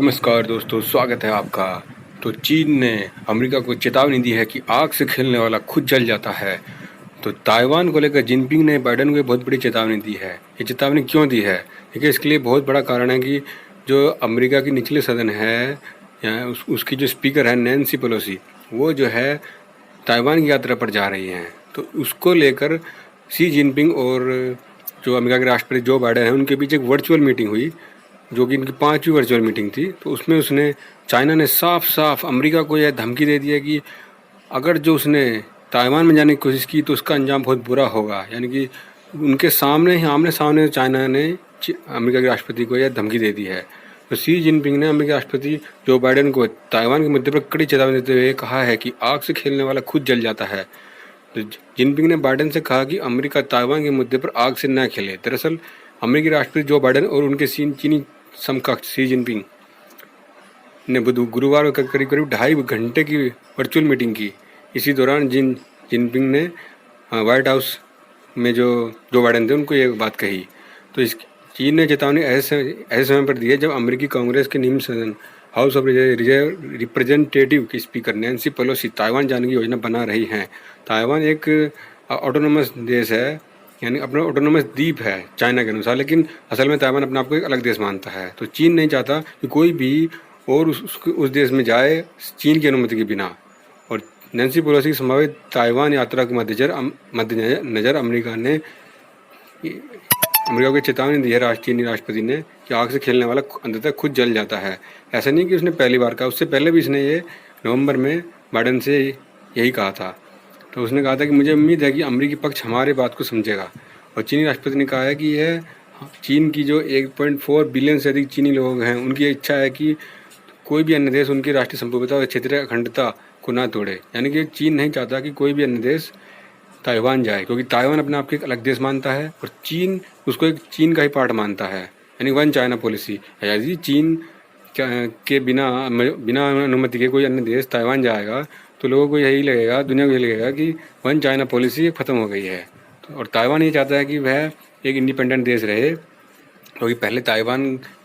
नमस्कार दोस्तों, स्वागत है आपका। तो चीन ने अमेरिका को चेतावनी दी है कि आग से खेलने वाला खुद जल जाता है। तो ताइवान को लेकर जिनपिंग ने बाइडेन को बहुत बड़ी चेतावनी दी है। ये चेतावनी क्यों दी है? देखिए, इसके लिए बहुत बड़ा कारण है कि जो अमेरिका की निचले सदन है, उसकी जो स्पीकर है नैन्सी पेलोसी, वो जो है ताइवान की यात्रा पर जा रही हैं। तो उसको लेकर शी जिनपिंग और जो अमेरिका के राष्ट्रपति जो बाइडेन हैं, उनके बीच एक वर्चुअल मीटिंग हुई, जो कि इनकी 5वीं वर्चुअल मीटिंग थी। तो उसमें उसने चाइना ने साफ साफ अमेरिका को यह धमकी दे दी है कि अगर जो उसने ताइवान में जाने की कोशिश की तो उसका अंजाम बहुत बुरा होगा। यानी कि उनके सामने ही आमने सामने चाइना ने अमेरिका के राष्ट्रपति को यह धमकी दे दी है। तो शी जिनपिंग ने अमेरिका राष्ट्रपति जो बाइडेन को ताइवान के मुद्दे पर कड़ी चेतावनी देते हुए कहा है कि आग से खेलने वाला खुद जल जाता है। तो जिनपिंग ने बाइडेन से कहा कि अमेरिका ताइवान के मुद्दे पर आग से न खेले। दरअसल अमेरिकी राष्ट्रपति जो बाइडेन और उनके चीनी समकक्ष शी जिनपिंग ने गुरुवार को करीब करीब 2.5 घंटे की वर्चुअल मीटिंग की। इसी दौरान जिनपिंग ने व्हाइट हाउस में जो बाइडेन थे उनको ये बात कही। तो इस चीन ने चेतावनी ऐसे समय पर दी है जब अमेरिकी कांग्रेस के निम्न सदन हाउस ऑफ रिप्रेजेंटेटिव की स्पीकर नैन्सी पेलोसी ताइवान जाने की योजना बना रही हैं। ताइवान एक ऑटोनोमस देश है, यानी अपना ऑटोनोमस द्वीप है चाइना के अनुसार, लेकिन असल में ताइवान अपने आप को एक अलग देश मानता है। तो चीन नहीं चाहता कि कोई भी और उस देश में जाए चीन की अनुमति के बिना। और नैन्सी पेलोसी की संभावित ताइवान यात्रा के मद्देनजर अमेरिका को चेतावनी दी है चीनी राष्ट्रपति ने कि आग से खेलने वाला अंततः खुद जल जाता है। ऐसा नहीं कि उसने पहली बार कहा, उससे पहले भी इसने ये नवंबर में बाइडेन से यही कहा था। तो उसने कहा था कि मुझे उम्मीद है कि अमेरिकी पक्ष हमारे बात को समझेगा। और चीनी राष्ट्रपति ने कहा है कि यह चीन की जो 1.4 बिलियन से अधिक चीनी लोग हैं, उनकी इच्छा है कि कोई भी अन्य देश उनकी राष्ट्रीय संप्रभुता और क्षेत्रीय अखंडता को ना तोड़े। यानी कि चीन नहीं चाहता कि कोई भी अन्य देश ताइवान जाए, क्योंकि ताइवान अपने आप को एक अलग देश मानता है और चीन उसको एक चीन का ही पार्ट मानता है। यानी वन चाइना पॉलिसी। यदि चीन के बिना अनुमति के कोई अन्य देश ताइवान जाएगा तो लोगों को यही लगेगा, दुनिया को यही लगेगा कि वन चाइना पॉलिसी ख़त्म हो गई है। और ताइवान ये चाहता है कि वह एक इंडिपेंडेंट देश रहे, क्योंकि पहले ताइवान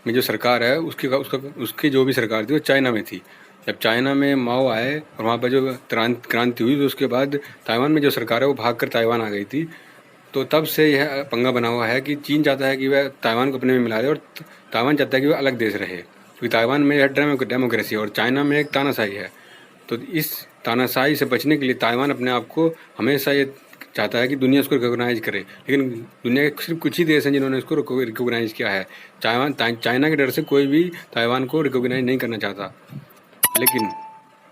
में जो सरकार है उसकी जो भी सरकार थी वो चाइना में थी। जब चाइना में माओ आए और वहाँ पर जो क्रांति हुई, तो उसके बाद ताइवान में जो सरकार है वो भागकर ताइवान आ गई थी। तो तब से यह पंगा बना हुआ है कि चीन चाहता है कि वह ताइवान को अपने में मिला ले और ताइवान चाहता है कि वह अलग देश रहे, क्योंकि ताइवान में यह डेमोक्रेसी है और चाइना में एक तानाशाही है। तो इस तानाशाही से बचने के लिए ताइवान अपने आप को हमेशा ये चाहता है कि दुनिया उसको रिकॉग्नाइज करे, लेकिन दुनिया के सिर्फ कुछ ही देश हैं जिन्होंने उसको रिकॉग्नाइज किया है। चाइना के डर से कोई भी ताइवान को रिकॉग्नाइज नहीं करना चाहता, लेकिन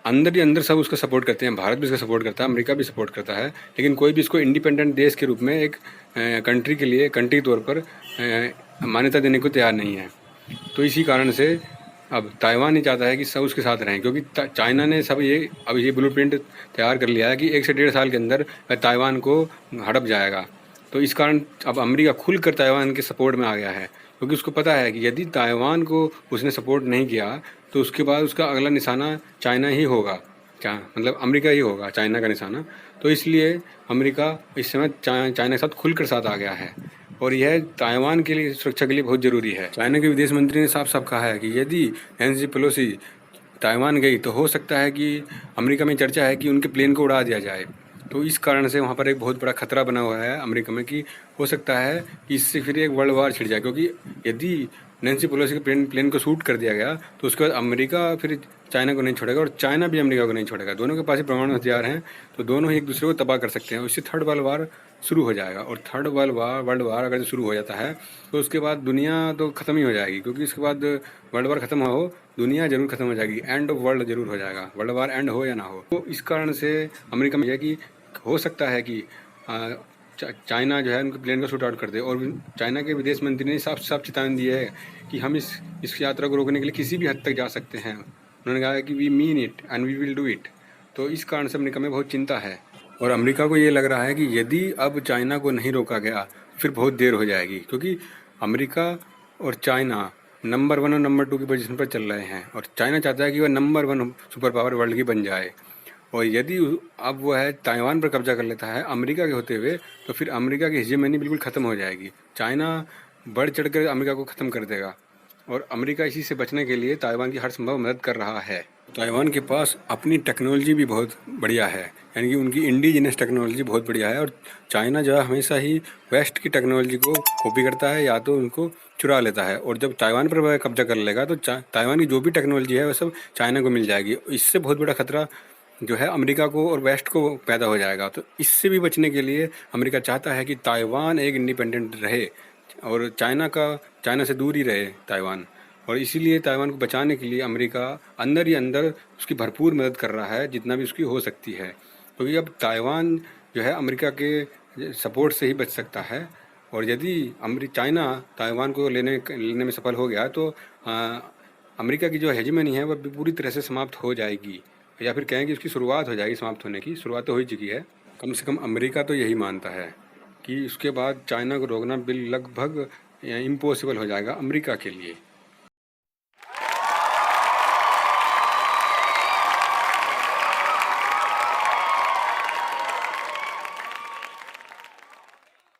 अंदर ही अंदर सब उसका सपोर्ट करते हैं। भारत भी इसका सपोर्ट करता है, अमेरिका भी सपोर्ट करता है, लेकिन कोई भी इसको इंडिपेंडेंट देश के रूप में एक कंट्री तौर पर मान्यता देने को तैयार नहीं है। तो इसी कारण से अब ताइवान ही चाहता है कि सब उसके साथ रहें, क्योंकि चाइना ने अब ये ब्लूप्रिंट तैयार कर लिया है कि 1 से 1.5 साल के अंदर ताइवान को हड़प जाएगा। तो इस कारण अब अमेरिका खुलकर ताइवान के सपोर्ट में आ गया है, क्योंकि उसको पता है कि यदि ताइवान को उसने सपोर्ट नहीं किया तो उसके बाद उसका अगला निशाना चाइना ही होगा, मतलब अमेरिका ही होगा चाइना का निशाना। तो इसलिए अमेरिका इस समय चाइना के साथ खुलकर साथ आ गया है, और यह ताइवान के लिए सुरक्षा के लिए बहुत ज़रूरी है। चाइना के विदेश मंत्री ने साफ साफ कहा है कि यदि नैन्सी पेलोसी ताइवान गई तो हो सकता है कि अमेरिका में चर्चा है कि उनके प्लेन को उड़ा दिया जाए। तो इस कारण से वहाँ पर एक बहुत बड़ा खतरा बना हुआ है अमेरिका में कि हो सकता है कि इससे फिर एक वर्ल्ड वार छिड़ जाए, क्योंकि यदि नैन्सी पेलोसी के प्लेन को शूट कर दिया गया तो उसके बाद अमेरिका फिर चाइना को नहीं छोड़ेगा और चाइना भी अमेरिका को नहीं छोड़ेगा। दोनों के पास ही परमाणु हथियार हैं, तो दोनों ही एक दूसरे को तबाह कर सकते हैं। इससे थर्ड वर्ल्ड वार शुरू हो जाएगा, और थर्ड वर्ल्ड वार अगर शुरू हो जाता है तो उसके बाद दुनिया तो ख़त्म ही हो जाएगी, क्योंकि इसके बाद वर्ल्ड वार ख़त्म हो, दुनिया जरूर ख़त्म हो जाएगी, एंड ऑफ वर्ल्ड जरूर हो जाएगा, वर्ल्ड वार एंड हो या ना हो। तो इस कारण से अमेरिका में यह कि हो सकता है कि चाइना जो है उनके प्लेन को शूट आउट कर दे। और चाइना के विदेश मंत्री ने साफ साफ चेतावनी दी है कि हम इस यात्रा को रोकने के लिए किसी भी हद तक जा सकते हैं। उन्होंने कहा है कि we mean it and we will do it. तो इस कारण से अमेरिका में बहुत चिंता है, और अमेरिका को ये लग रहा है कि यदि अब चाइना को नहीं रोका गया फिर बहुत देर हो जाएगी, क्योंकि अमेरिका और चाइना नंबर 1 और नंबर 2 की पोजीशन पर चल रहे हैं, और चाइना चाहता है कि वह नंबर 1 सुपर पावर वर्ल्ड की बन जाए। और यदि अब वो है ताइवान पर कब्जा कर लेता है अमेरिका के होते हुए, तो फिर अमेरिका की हेजेमनी बिल्कुल ख़त्म हो जाएगी। चाइना बढ़ चढ़ कर अमेरिका को ख़त्म कर देगा। और अमेरिका इसी से बचने के लिए ताइवान की हर संभव मदद कर रहा है। ताइवान के पास अपनी टेक्नोलॉजी भी बहुत बढ़िया है, यानी कि उनकी इंडिजिनस टेक्नोलॉजी बहुत बढ़िया है। और चाइना जो है हमेशा ही वेस्ट की टेक्नोलॉजी को कॉपी करता है या तो उनको चुरा लेता है, और जब ताइवान पर वह कब्जा कर लेगा तो ताइवान की जो भी टेक्नोलॉजी है वह सब चाइना को मिल जाएगी। इससे बहुत बड़ा खतरा जो है अमेरिका को और वेस्ट को पैदा हो जाएगा। तो इससे भी बचने के लिए अमेरिका चाहता है कि ताइवान एक इंडिपेंडेंट रहे और चाइना से दूर ही रहे ताइवान। और इसीलिए ताइवान को बचाने के लिए अमेरिका अंदर ही अंदर उसकी भरपूर मदद कर रहा है जितना भी उसकी हो सकती है, क्योंकि अब ताइवान जो है अमेरिका के सपोर्ट से ही बच सकता है। और यदि चाइना ताइवान को लेने में सफल हो गया तो अमेरिका की जो हेजेमनी है वह पूरी तरह से समाप्त हो जाएगी, या फिर कहें कि उसकी शुरुआत हो जाएगी समाप्त होने की। शुरुआत तो हो ही चुकी है। कम से कम अमेरिका तो यही मानता है कि उसके बाद चाइना को रोकना लगभग इम्पॉसिबल हो जाएगा अमेरिका के लिए।